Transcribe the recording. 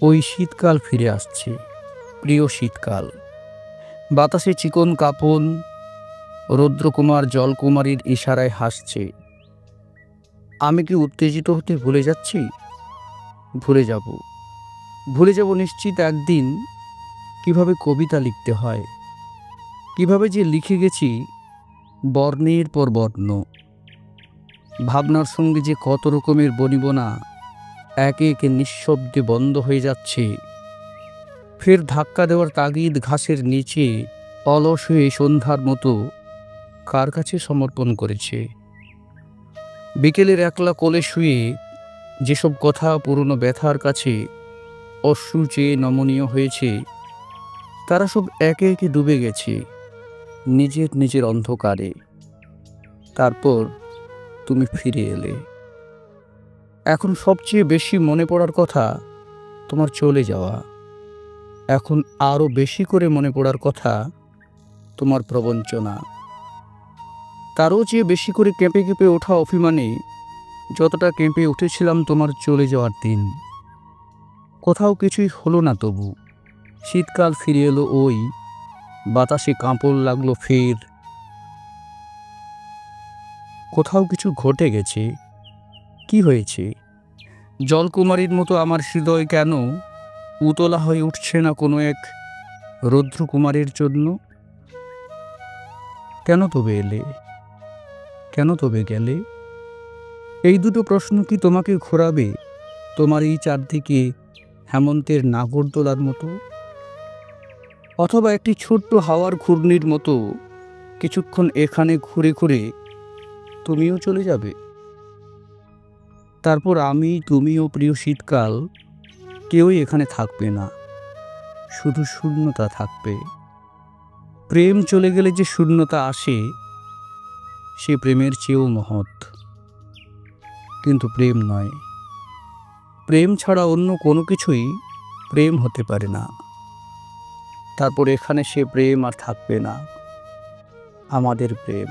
ওই শীতকাল ফিরে আসছে, প্রিয় শীতকাল। বাতাসে চিকন কাঁপন, রৌদ্রকুমার জলকুমারীর ইশারায় হাসছে। আমি কি উত্তেজিত হতে ভুলে যাচ্ছি? ভুলে যাব, ভুলে যাব নিশ্চিত একদিন কিভাবে কবিতা লিখতে হয়, কিভাবে যে লিখে গেছি বর্ণের পর বর্ণ। ভাবনার সঙ্গে যে কত রকমের বনিবনা একে একে নিঃশব্দে বন্ধ হয়ে যাচ্ছে। ফের ধাক্কা দেওয়ার তাগিদ ঘাসের নিচে অলস হয়ে সন্ধ্যার মতো কার কাছে সমর্পণ করেছে। বিকেলের একলা কোলে শুয়ে যেসব কথা পুরনো ব্যথার কাছে অশ্রু চেয়ে নমনীয় হয়েছে, তারা সব একে একে ডুবে গেছে নিজের নিজের অন্ধকারে। তারপর তুমি ফিরে এলে। এখন সবচেয়ে বেশি মনে পড়ার কথা তোমার চলে যাওয়া। এখন আরও বেশি করে মনে পড়ার কথা তোমার প্রবঞ্চনা। তারও চেয়ে বেশি করে কেঁপে কেঁপে ওঠা অভিমানে যতটা কেঁপে উঠেছিলাম তোমার চলে যাওয়ার দিন। কোথাও কিছুই হলো না, তবু শীতকাল ফিরে এলো, ওই বাতাসে কাঁপড় লাগলো ফের। কোথাও কিছু ঘটে গেছে। কি হয়েছে? জলকুমারীর মতো আমার হৃদয় কেন উতলা হয়ে উঠছে না কোনো এক রৌদ্রকুমারের জন্য? কেন তবে এলে? কেন তবে গেলে? এই দুটো প্রশ্ন কি তোমাকে ঘোরাবে তোমার এই চারদিকে হেমন্তের নাগরদোলার মতো? অথবা একটি ছোট্ট হাওয়ার ঘূর্ণির মতো কিছুক্ষণ এখানে ঘুরে ঘুরে তুমিও চলে যাবে? তারপর আমি, তুমি ও প্রিয় শীতকাল কেউই এখানে থাকবে না, শুধু শূন্যতা থাকবে। প্রেম চলে গেলে যে শূন্যতা আসে, সে প্রেমের চেয়েও মহৎ। কিন্তু প্রেম নয়, প্রেম ছাড়া অন্য কোনো কিছুই প্রেম হতে পারে না। তারপর এখানে সে প্রেম আর থাকবে না, আমাদের প্রেম।